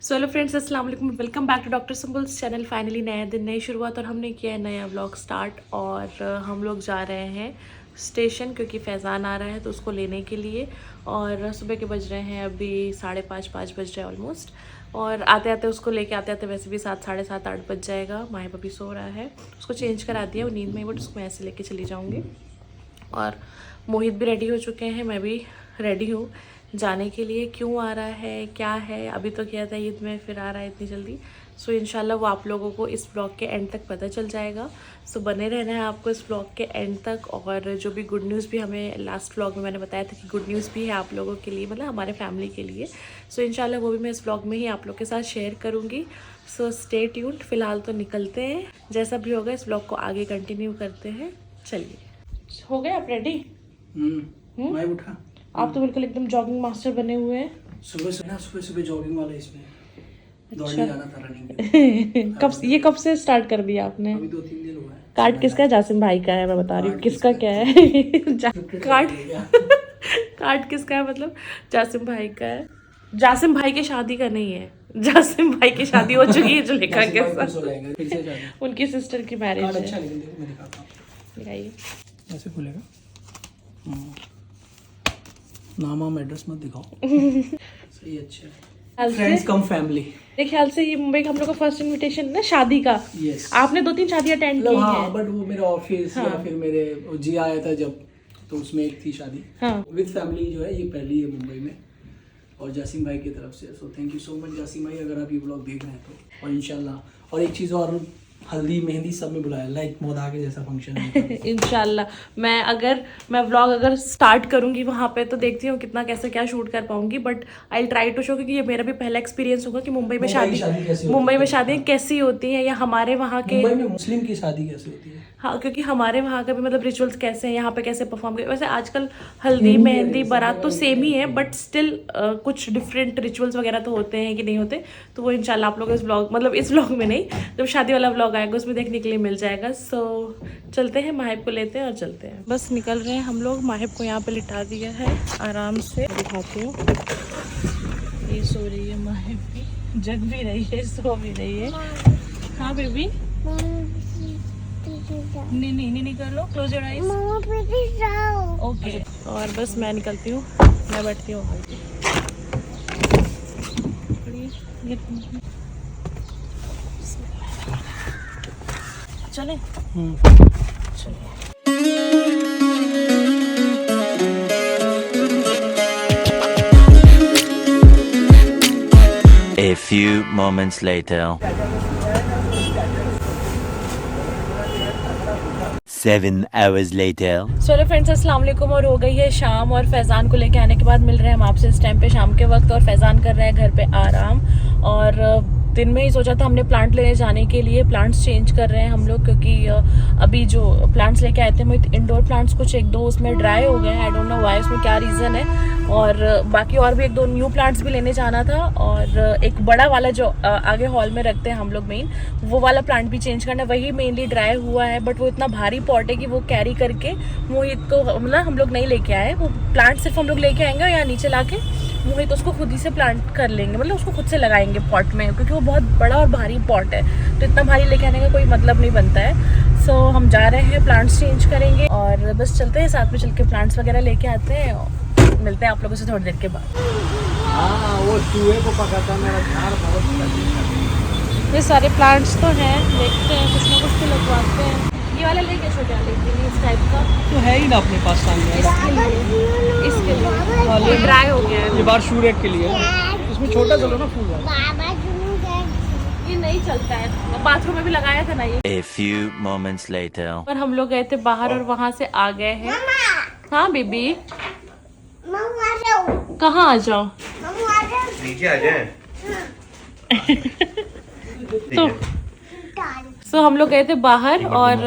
So hello friends, अस्सलाम वालेकुम, welcome back to doctor simples चैनल। फाइनली नया दिन, नई शुरुआत और हमने किया है नया व्लॉग स्टार्ट। और हम लोग जा रहे हैं स्टेशन क्योंकि फैज़ान आ रहा है तो उसको लेने के लिए। और सुबह के बज रहे हैं अभी 5:30 बज रहे हैं ऑलमोस्ट। और आते आते उसको लेके आते आते वैसे भी 7, साढ़े 7, 8 बज जाएगा। माही अभी सो रहा है, उसको चेंज करा दिया, वो नींद में, बट उसको मैं ऐसे लेके चली जाऊँगी। और मोहित भी रेडी हो चुके हैं, मैं भी रेडी हूँ जाने के लिए। क्यों आ रहा है, क्या है, अभी तो किया था ईद में, फिर आ रहा है इतनी जल्दी। सो इंशाल्लाह वो आप लोगों को इस ब्लॉग के एंड तक पता चल जाएगा। सो बने रहना है आपको इस ब्लॉग के एंड तक। और जो भी गुड न्यूज़ भी हमें लास्ट ब्लॉग में मैंने बताया था कि गुड न्यूज़ भी है आप लोगों के लिए, मतलब हमारे फैमिली के लिए। सो इंशाल्लाह वो भी मैं इस ब्लॉग में ही आप लोग के साथ शेयर करूँगी। So stay tuned. फिलहाल तो निकलते हैं, जैसा भी होगा इस ब्लॉग को आगे कंटिन्यू करते हैं। चलिए, हो गए आप रेडी? मैं उठा। आप तो बिल्कुल एकदम जॉगिंग मास्टर बने हुए हैं। सुबह जॉगिंग वाला इसमें दौड़ने जाना था, रनिंग। कब से स्टार्ट कर दिया आपने? अभी 2-3 दिन हुआ है। कार्ड किसका है? जासिम भाई का है, मैं बता रही हूँ। किसका क्या है? कार्ड किसका है? मतलब जासिम भाई का है। जासिम भाई की शादी का नहीं है, जासिम भाई की शादी हो चुकी है जुलेखा के साथ। उनकी सिस्टर की मैरिज है। अच्छा मैं दिखाता हूँ, दिखाइए। ऐसे खुलेगा। नाम एड्रेस मत दिखाओ। सही, अच्छा। फ्रेंड्स कम फैमिली। मेरे ख्याल से ये मुंबई का हम लोग का फर्स्ट इनविटेशन है ना शादी का। यस। आपने 2-3 शादी अटेंड की हैं। बट वो मेरा ऑफिस या फिर मेरे जी आया था जब, तो उसमें एक थी शादी। हाँ। विद फैमिली जो है ये पहली है मुंबई में, और जासिम भाई की तरफ से। So thank you so much Jasim भाई, अगर आप ये ब्लॉग देख रहे हैं तो। और इंशाल्लाह, और एक चीज़ और, हल्दी मेहंदी सब में बुलाया, लाइक मोदा के जैसा फंक्शन है। इंशाल्लाह मैं व्लॉग अगर स्टार्ट करूंगी वहाँ पे तो देखती हूँ कितना कैसे क्या शूट कर पाऊंगी। But I try to show, क्योंकि ये मेरा भी पहला एक्सपीरियंस होगा कि मुंबई में शादी कैसी होती है, या हमारे वहाँ के मुंबई में मुस्लिम की शादी कैसे होती है। हाँ, क्योंकि हमारे वहाँ का भी मतलब रिचुअल्स कैसे हैं, यहाँ पे कैसे परफॉर्म कर। वैसे आजकल हल्दी मेहंदी बारात तो सेम ही है, बट स्टिल कुछ डिफरेंट रिचुअल्स वगैरह तो होते हैं कि नहीं होते। तो वो इंशाल्लाह आप लोग इस ब्लॉग, मतलब इस ब्लॉग में नहीं, जब शादी वाला ब्लॉग आएगा उसमें देखने के लिए मिल जाएगा। सो चलते हैं, माहिब को लेते हैं और चलते हैं। बस निकल रहे हैं हम लोग। माहिब को यहाँ पे लिटा दिया है आराम से, दिखाती हूँ। ये सो रही है माहिब भी, जग भी रही है, सो भी रही है। हाँ बेबी, नहीं कर लो, क्लोज योर आईज। ओके। और बस मैं निकलती हूँ, मैं बैठती हूँ। चले चलो। A few moments later. 7 hours later. चलो फ्रेंड्स, अस्सलाम वालेकुम। और हो गई है शाम, और फैज़ान को लेके आने के बाद मिल रहे हैं हम आपसे इस टाइम पे शाम के वक्त। और फैज़ान कर रहे हैं घर पे आराम। और दिन में ही सोचा था हमने प्लांट लेने जाने के लिए, प्लांट्स चेंज कर रहे हैं हम लोग, क्योंकि अभी जो प्लांट्स लेके आए थे हम इंडोर प्लांट्स, कुछ 1-2 उसमें ड्राई हो गए हैं। आई डोंट नो व्हाई, उसमें क्या रीज़न है। और बाकी और भी 1-2 न्यू प्लांट्स भी लेने जाना था। और एक बड़ा वाला जो आगे हॉल में रखते हैं हम लोग मेन, वो वाला प्लांट भी चेंज करना है। वही मेनली ड्राई हुआ है, बट वो इतना भारी पॉट है कि वो कैरी करके मोहित को, मतलब हम लोग नहीं लेके आए। वो प्लांट सिर्फ हम लोग लेके आएंगे और यहाँ नीचे ला के मोहित उसको खुद ही से प्लांट कर लेंगे, मतलब उसको खुद से लगाएंगे पॉट में, क्योंकि वो बहुत बड़ा और भारी पॉट है। तो इतना भारी लेके आने का कोई मतलब नहीं बनता है। सो हम जा रहे हैं, प्लांट्स चेंज करेंगे और बस चलते हैं, साथ में चल के प्लांट्स वगैरह लेके आते हैं। मिलते हैं आप लोगों से थोड़ी देर के बाद। वो चूहे को पकाता मेरा झाड़ बहुत। ये सारे प्लांट्स तो हैं, देखते हैं कुछ ना कुछ तो लगवाते हैं। ये वाला लेके छोटे वाले इस टाइप का तो है ही ना अपने पास सामने। इसके लिए ड्राई हो गया है। ये बार शू रेट के लिए इसमें छोटा चलो ना फूल वाला। ये नहीं चलता है, बाथरूम में भी लगाया था ना ये। A few moments later. और हम लोग गए थे बाहर और वहाँ से आ गए हैं। हाँ बेबी, कहाँ आ जाओ? नीचे आ जाए। तो हम लोग गए थे बाहर और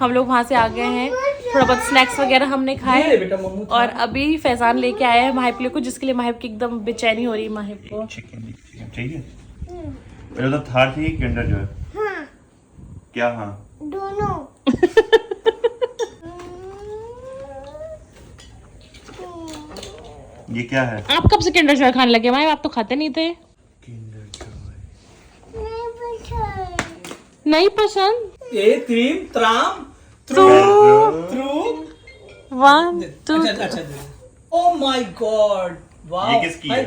हम लोग वहाँ से आ गए हैं। थोड़ा बहुत स्नैक्स वगैरह हमने खाए और अभी फैज़ान लेके आया है माहिब को, जिसके लिए माहिब की एकदम बेचैनी हो रही है। माहिब को चिकन चाहिए, पहले तो थार चाहिए, किंडर जो है। क्या? हाँ दोनों। ये क्या है? आप कब से किंडर जॉय खाने लगे? माहिब आप तो खाते नहीं थे। किंडर जॉय नहीं पसंद। ए त्रीम त्राम टू थ्रू 1 2 अच्छा ओ माय गॉड वाओ ये किसकी है?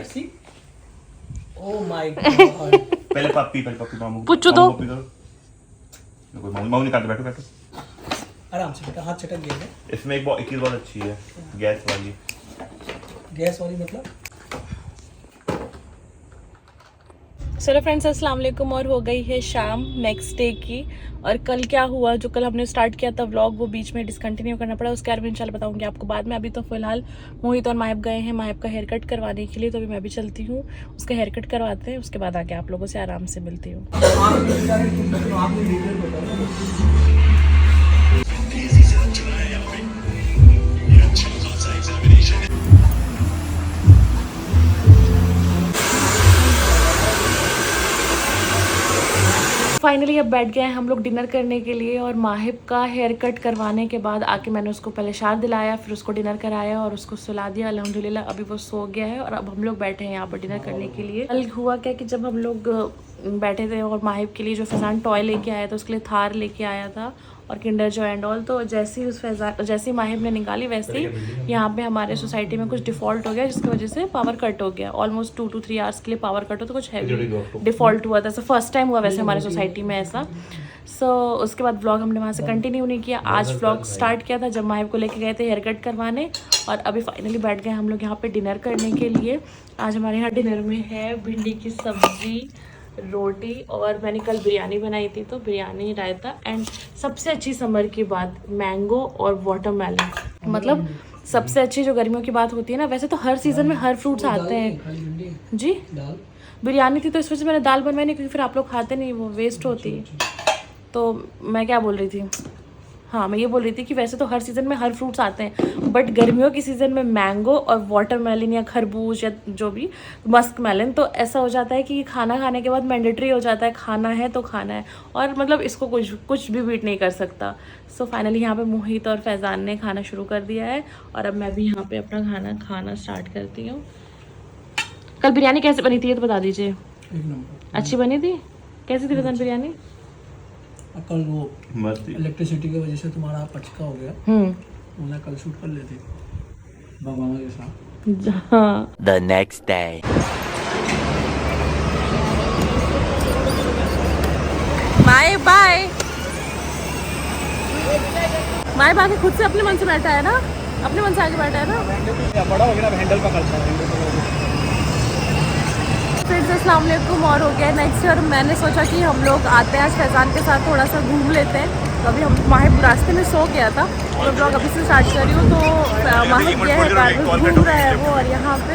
ओ माय गॉड पहले पप्पी मामू पुच्चू दो। मामू निकाल बैठो बैठो। आराम से बेटा, हाथ चटक गया है। इसमें एक चीज बहुत अच्छी है, गैस वाली। गैस वाली मतलब? चलो फ्रेंड्स, अस्सलाम वालेकुम। और हो गई है शाम नेक्स्ट डे की। और कल क्या हुआ, जो कल हमने स्टार्ट किया था व्लॉग, वो बीच में डिसकंटिन्यू करना पड़ा। उसके बारे में इंशाल्लाह बताऊंगी आपको बाद में। अभी तो फिलहाल मोहित और माहिब गए हैं माहिब का हेयर कट करवाने के लिए, तो अभी मैं भी चलती हूँ, उसका हेयर कट करवाते हैं। उसके बाद आके आप लोगों से आराम से मिलती हूँ। फाइनली अब बैठ गए हैं हम लोग डिनर करने के लिए। और माहिब का हेयर कट करवाने के बाद आके मैंने उसको पहले शार दिलाया, फिर उसको डिनर कराया और उसको सुला दिया। अल्हम्दुलिल्लाह अभी वो सो गया है और अब हम लोग बैठे हैं यहाँ पर डिनर करने के लिए। कल हुआ क्या कि जब हम लोग बैठे थे और माहिब के लिए जो फैज़ान टॉय लेके आया था, उसके लिए थार लेके आया था और किंडर जॉय एंड ऑल, तो जैसे ही माहिब ने निकाली वैसे ही यहाँ पे हमारे सोसाइटी में कुछ डिफ़ॉल्ट हो गया, जिसकी वजह से पावर कट हो गया। ऑलमोस्ट 2 to 3 आवर्स के लिए पावर कट हो, तो कुछ हैवी डिफ़ॉल्ट हुआ था। फर्स्ट टाइम हुआ वैसे हमारे सोसाइटी में ऐसा। उसके बाद व्लॉग हमने वहाँ से कंटिन्यू नहीं किया। आज व्लॉग स्टार्ट किया था जब माहिब को लेके गए थे हेयर कट करवाने, और अभी फाइनली बैठ गए हम लोग यहाँ पे डिनर करने के लिए। आज हमारे यहाँ डिनर में है भिंडी की सब्जी, रोटी, और मैंने कल बिरयानी बनाई थी, तो बिरयानी, रायता, एंड सबसे अच्छी समर की बात मैंगो और वाटरमेलन। मतलब सबसे अच्छी जो गर्मियों की बात होती है ना, वैसे तो हर सीज़न में हर फ्रूट्स आते हैं जी। बिरयानी थी तो इस वजह से मैंने दाल बनवाई नहीं, क्योंकि फिर आप लोग खाते नहीं, वो वेस्ट होती है। तो मैं क्या बोल रही थी, हाँ मैं ये बोल रही थी कि वैसे तो हर सीज़न में हर फ्रूट्स आते हैं, बट गर्मियों की सीज़न में मैंगो और वाटरमेलन या खरबूज या जो भी मस्क मेलन, तो ऐसा हो जाता है कि खाना खाने के बाद मैंडेटरी हो जाता है, खाना है तो खाना है, और मतलब इसको कुछ भी बीट नहीं कर सकता। फाइनली यहाँ पे मोहित और फैज़ान ने खाना शुरू कर दिया है और अब मैं भी यहाँ पे अपना खाना स्टार्ट करती हूँ। कल बिरयानी कैसे बनी थी ये तो बता दीजिए। अच्छी बनी थी? कैसी थी फैज़ान बिरयानी? कल वो इलेक्ट्रिसिटी की वजह से तुम्हारा पचका हो गया, उन्हें कल शूट कर लेते बाबा के साथ। हाँ। The next day. Bye bye bye bye. खुद से अपने मन से बैठा है ना, अपने मन से आगे बैठा है ना। बड़ा हो गया ना, हैंडल पकड़ता है। फ्रेंड्स अस्सलाम वालेकुम। और हो गया नेक्स्ट ईयर। मैंने सोचा कि हम लोग आते हैं आज फैज़ान के साथ, थोड़ा सा घूम लेते हैं। तो अभी हम माहिब रास्ते में सो गया था, तो ब्लॉग अभी से स्टार्ट कर रही हूँ। तो माहिब गया है कार में, घूम रहा है वो, और यहाँ पे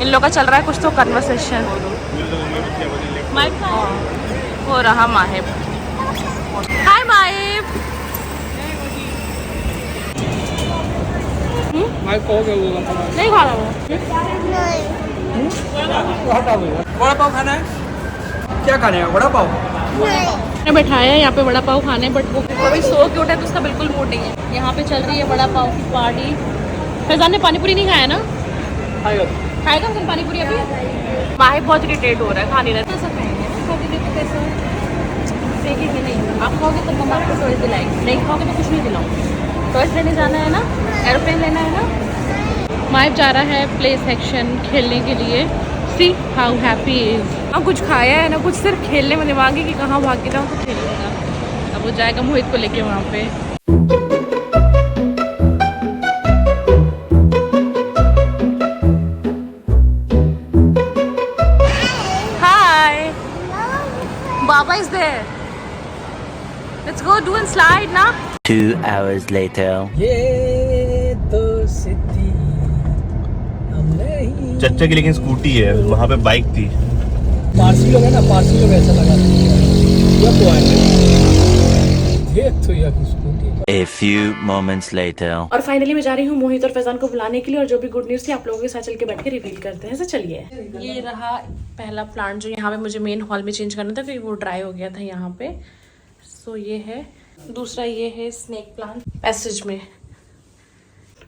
इन लोग का चल रहा है कुछ तो कन्वर्सेशन। माहिब हो रहा माहिब। हाय माहिब। नहीं खा रहा वो। वड़ा पाव खाना है? क्या खाने है? वड़ा पाव? मैंने बैठाया है यहाँ पे वड़ा पाव खाने, बट वो अभी सो के उठा है तो उसका बिल्कुल मूड नहीं है। यहाँ पे चल रही है वड़ा पाव की पार्टी। फैज़ान ने पानी पूरी नहीं खाया ना? खाएगा फिर पानी पूरी अभी। माहिब बहुत इरिटेट हो रहा है, खा नहीं रहा। ऐसा खाएंगे ना, खाओगे तो कैसे फेंकेंगे नहीं। आप खाओगे तो मम्मा आपको टॉयज दिलाएंगे, नहीं खाओगे तो कुछ नहीं दिलाऊंगी। टॉयज लेने जाना है ना, एरोप्लेन लेना है ना। माहिब जा रहा है प्ले सेक्शन खेलने के लिए। See how happy is. अब कुछ खाया है ना, कुछ सिर्फ खेलने में दिमागी कि कहाँ भाग के जाऊँ तो खेलेगा। अब वो जाएगा मोहित को लेके वहाँ पे। हाय बाबा is there, let's go do and slide ना। 2 hours later. ये तो सिद्धि चच्चा की लेकिन स्कूटी है, वहाँ पे बाइक थी। पारसी लोग है ना, पारसी लोग ऐसा लगा देख तो यह scooty. A few moments later. और फाइनली मैं जा रही हूँ मोहित और फैज़ान को बुलाने के लिए, और जो भी गुड न्यूज़ थी आप लोगों के साथ चल के बैठ के रिवील करते हैं। ऐसा चलिए। ये रहा पहला प्लांट जो यहाँ पे मुझे मेन हॉल में चेंज करना था, क्योंकि वो ड्राई हो गया था यहाँ पे। ये है। दूसरा ये है स्नेक प्लांट पैसेज में,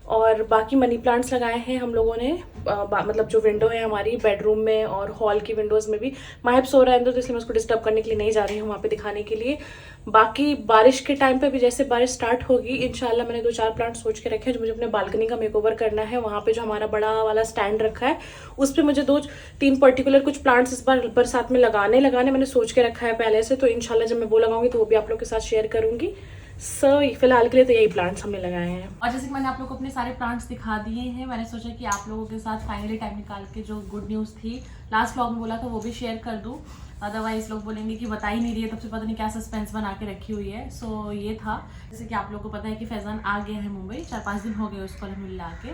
और बाकी मनी प्लांट्स लगाए हैं हम लोगों ने, मतलब जो विंडो है हमारी बेडरूम में और हॉल की विंडोज़ में भी। माहिब सो रहा है अंदर, तो इसलिए मैं उसको डिस्टर्ब करने के लिए नहीं जा रही हूँ वहाँ पे दिखाने के लिए। बाकी बारिश के टाइम पे भी जैसे बारिश स्टार्ट होगी इंशाल्लाह मैंने 2-4 प्लांट सोच के रखे हैं जो मुझे अपने बालकनी का मेकओवर करना है। वहाँ पे जो हमारा बड़ा वाला स्टैंड रखा है उस पर मुझे 2-3 पर्टिकुलर कुछ प्लांट्स इस बार बरसात में लगाने मैंने सोच के रखा है पहले से, तो इंशाल्लाह जब मैं वो लगाऊंगी तो वो भी आप लोग के साथ शेयर करूंगी। फिलहाल के लिए तो यही प्लांट्स हमने लगाए हैं। और जैसे कि मैंने आप लोगों को अपने सारे प्लांट्स दिखा दिए हैं, मैंने सोचा कि आप लोगों के साथ फाइनली टाइम निकाल के जो गुड न्यूज़ थी लास्ट व्लॉग में बोला था वो भी शेयर कर दूं, अदरवाइज लोग बोलेंगे कि बता ही नहीं रही है, तब से पता नहीं क्या सस्पेंस बना के रखी हुई है। सो ये था, जैसे कि आप लोग को पता है कि फैज़ान आ गया है मुंबई, 4-5 दिन हो गए उसको अलहमदुलिल्लाह आके।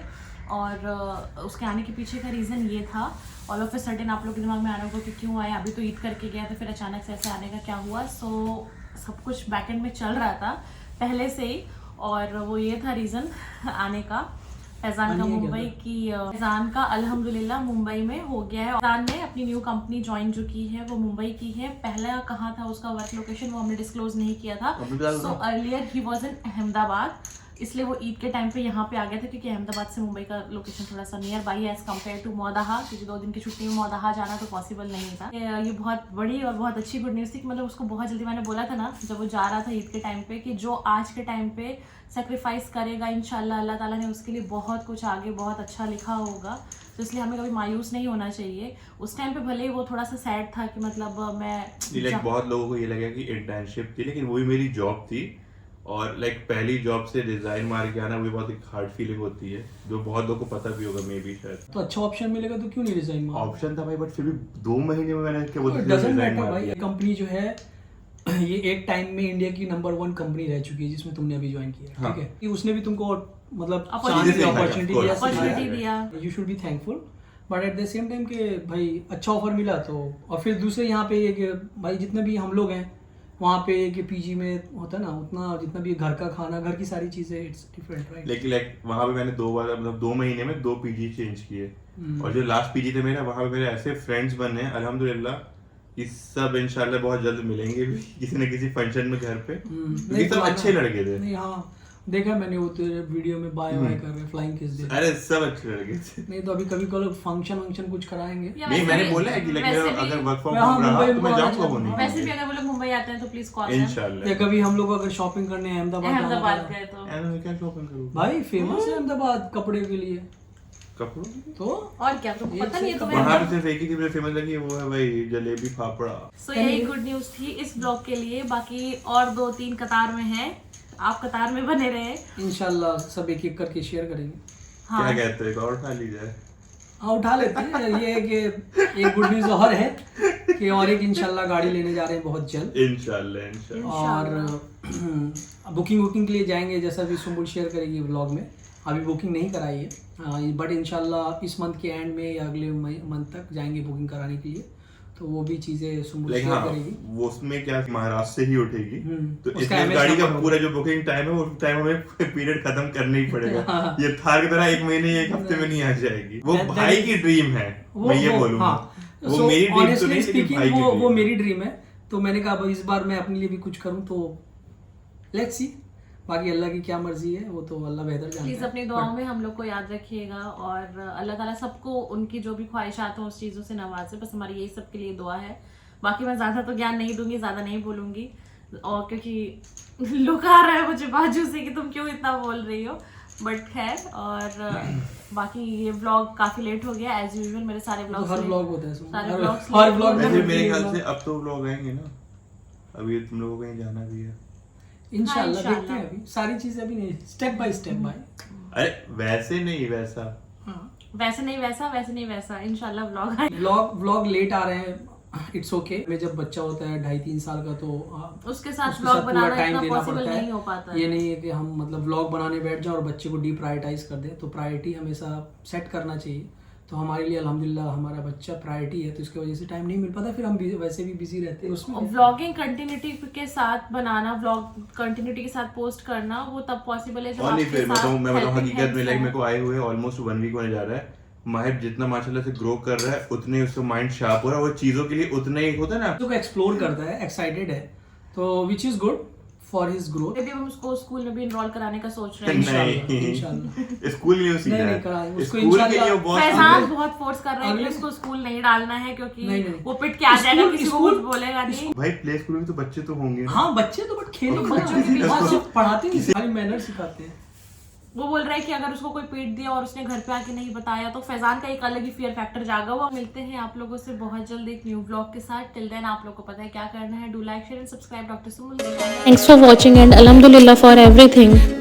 और उसके आने के पीछे का रीज़न ये था, ऑल ऑफ ए सडन आप लोग के दिमाग में आ रहा होगा कि क्यों आया, अभी तो ईद करके गया तो फिर अचानक से ऐसे आने का क्या हुआ। सो सब कुछ बैकएंड में चल रहा था पहले से ही, और वो ये था रीज़न आने का। फैज़ान का मुंबई की, फैज़ान का अल्हम्दुलिल्लाह मुंबई में हो गया है। फैज़ान ने अपनी न्यू कंपनी ज्वाइन जो की है वो मुंबई की है। पहला कहाँ था उसका वर्क लोकेशन वो हमने डिस्क्लोज नहीं किया था। So earlier he was in Ahmedabad, इसलिए वो ईद के टाइम पे यहाँ पे आ गया था क्योंकि अहमदाबाद से मुंबई का लोकेशन थोड़ा सा नियर बाई है एज कम्पेयर टू मौदाहा, क्योंकि 2 दिन की छुट्टी में मौदाहा जाना तो पॉसिबल नहीं था। ये बहुत बड़ी और बहुत अच्छी गुड न्यूज़ थी कि मतलब उसको बहुत जल्दी, मैंने बोला था ना जब वो जा रहा था ईद के टाइम पे कि जो आज के टाइम पे सेक्रीफाइस करेगा इंशाल्लाह अल्लाह ताला ने उसके लिए बहुत कुछ आगे बहुत अच्छा लिखा होगा। तो इसलिए हमें कभी मायूस नहीं होना चाहिए। उस टाइम पे भले ही वो थोड़ा सा सैड था कि मतलब मैं बहुत लोगों को ये लगा कि इंटर्नशिप थी, लेकिन वो भी मेरी जॉब थी। और पहली जॉब से डिजाइन मार के आना वो बहुत एक हार्ड फीलिंग होती है, जो बहुत लोगों को पता भी होगा मे बी शायद। तो अच्छा ऑप्शन मिलेगा तो क्यों नहीं डिजाइन मार? ऑप्शन था भाई, बट फिर भी 2 महीने में मैंने क्या बोलते डजंट मैटर भाई। कंपनी जो है ये एक टाइम में इंडिया की नंबर 1 कंपनी रह चुकी है जिसमें तुमने अभी ज्वाइन किया, ठीक है कि उसने भी तुमको मतलब अपॉर्चुनिटी दिया, you should be thankful. But at the same time के भाई अच्छा ऑफर मिला तो, और फिर दूसरे यहाँ पे ये भाई जितने भी हम लोग हैं वहाँ पे कि पीजी में होता है ना उतना जितना भी घर का खाना घर की सारी चीजें इट्स डिफरेंट राइट। लेकिन वहाँ पे मैंने 2 बार मतलब 2 महीने में 2 पीजी चेंज किए, और जो लास्ट पीजी थे मेरा वहाँ पे मेरे ऐसे फ्रेंड्स बने हैं अल्हम्दुलिल्लाह कि सब इंशाल्लाह बहुत जल्द मिलेंगे भी किसी न किसी फंक्शन में घर पे, क्योंकि सब अच्छे लड़के थे। नहीं हाँ देखा मैंने वो तेरे वीडियो में बाय बाय कर रहे फ्लाइंग किस दे। अरे सब अच्छे लड़के थे। नहीं तो अभी कभी कल फंक्शन कुछ कराएंगे। नहीं मैंने बोला है कि अगर वर्क फ्रॉम होम रहा तो मैं जाऊंगा। वो नहीं वैसे भी अगर वो लोग मुंबई आते हैं तो प्लीज कॉल इंशाल्लाह। या कभी हम लोग अगर शॉपिंग करने अहमदाबाद गए तो क्या शॉपिंग करूं भाई फेमस है अहमदाबाद कपड़े के लिए। कपड़ों तो और क्या तो पता नहीं है तो वहाँ पे सिर्फ एक ही चीज फेमस लगी, वो है भाई जलेबी फाफड़ा। सो यही गुड न्यूज थी इस ब्लॉग के लिए। बाकी और 2-3 कतार में है, आप कतार में बने रहे इंशाल्लाह, सब एक एक करके शेयर करेंगे। हाँ। क्या कहते हैं और उठा लीजिए। हाँ उठा लेते हैं। ये है कि एक गुड न्यूज और है कि और एक इंशाल्लाह गाड़ी लेने जा रहे हैं बहुत जल्द इंशाल्लाह। और बुकिंग के लिए जाएंगे जैसा भी सुम्बुल शेयर करेगी व्लॉग में। अभी बुकिंग नहीं कराई है बट इंशाल्लाह इस मंथ के एंड में या अगले मंथ तक जाएंगे बुकिंग कराने के लिए, तो वो भी चीजें सुम्बुल शेयर करेगी। वो उसमें क्या महाराष्ट्र से ही उठेगी, तो इस उसका गाड़ी का पूरा जो बुकिंग टाइम है वो टाइम हमें पीरियड खत्म करना ही पड़ेगा। ये थार की तरह 1 महीने 1 हफ्ते में नहीं आ जाएगी। वो भाई की ड्रीम है, मैं ये बोलूंगा। वो मेरी ड्रीम तो नहीं लेकिन भाई की ड्रीम। वो मेरी ड्रीम है, तो मैंने कहा इस बार मैं अपने लिए भी कुछ करूं, तो लेट्स सी। बाकी अल्लाह की क्या मर्जी है वो तो अल्लाह बेहतर जानता है। प्लीज अपनी दुआओं में हम लोग को याद रखिएगा और अल्लाह ताला सबको उनकी जो भी ख्वाहिशात हो उस चीज़ों से नवाजे। बस हमारी यही सब के लिए दुआ है। बाकी मैं ज़्यादा तो ज्ञान नहीं दूंगी, ज़्यादा नहीं बोलूंगी, और क्योंकि लुक आ रहा है मुझे बाजू से कि तुम क्यों इतना बोल रही हो, बट खैर। और बाकी ये व्लॉग काफी लेट हो गया एज यूजुअल। मेरे सारे व्लॉग्स हर व्लॉग होता है, हर व्लॉग मेरे ख्याल से अब तो व्लॉग आएंगे ना, अभी तुम लोगों को कहीं जाना भी है इंशाल्लाह। देखते हैं अभी सारी चीजें अभी नहीं, स्टेप बाय स्टेप भाई। अरे वैसे नहीं वैसा, वैसे नहीं वैसा इंशाल्लाह व्लॉग लेट आ रहे हैं, इट्स ओके। मैं जब बच्चा होता है 2.5-3 साल का तो उसके साथ व्लॉग बनाना इतना पॉसिबल नहीं हो पाता है। ये नहीं है कि हम मतलब व्लॉग बनाने बैठ जाओ और बच्चे को डीप्रायोरिटाइज कर दें, तो प्रायोरिटी हमेशा सेट करना चाहिए। तो हमारे लिए अल्हम्दुलिल्लाह हमारा बच्चा प्रायोरिटी है, तो इसकी वजह से टाइम नहीं मिल पाता, फिर हम वैसे भी बिजी रहते हैं उसमें। व्लॉगिंग कंटिन्यूटी के साथ बनाना, व्लॉग कंटिन्यूटी के साथ पोस्ट करना वो तब पॉसिबल है जब आपके साथ मैं बताऊं हकीकत में मेरे को आए हुए ऑलमोस्ट 1 वीक होने जा रहा है। माहिब जितना माशाल्लाह से ग्रो कर रहा है उतने उसका माइंड शार्प हो रहा है, वो चीजों के लिए उतना ही होता है ना, तो एक्सप्लोर करता है, एक्साइटेड है, तो which is good. For his growth. अभी हम उसको स्कूल में भी इनरोल कराने का सोच रहे हैं। नहीं इंशाल्लाह स्कूल नहीं उसी नहीं कराएंगे उसको स्कूल के लिए इंशाल्लाह। वो बहुत फैजान बहुत फोर्स कर रहा है कि अगले- उसको स्कूल नहीं डालना है क्योंकि नहीं। वो पिट के आ जाएगा, स्कूल- किसी को स्कूल- कुछ बोलेगा नहीं। भाई प्ले स्कूल में तो बच्चे तो होंगे ना। हाँ बच्चे तो बट खेलेंगे ना, बच्चों के बीच वहाँ में- सिर्फ पढ़ाते नहीं, खाली मैनर सिखाते हैं। वो बोल रहा है कि अगर उसको कोई पीट दिया और उसने घर पे आके नहीं बताया तो फैजान का एक अलग ही फियर फैक्टर जागा हुआ। मिलते हैं आप लोगों से बहुत जल्द एक न्यू ब्लॉग के साथ। टिल देन आप लोगों को पता है क्या करना है। Do like share and subscribe doctor Sumul. Thanks for watching and Alhamdulillah for everything.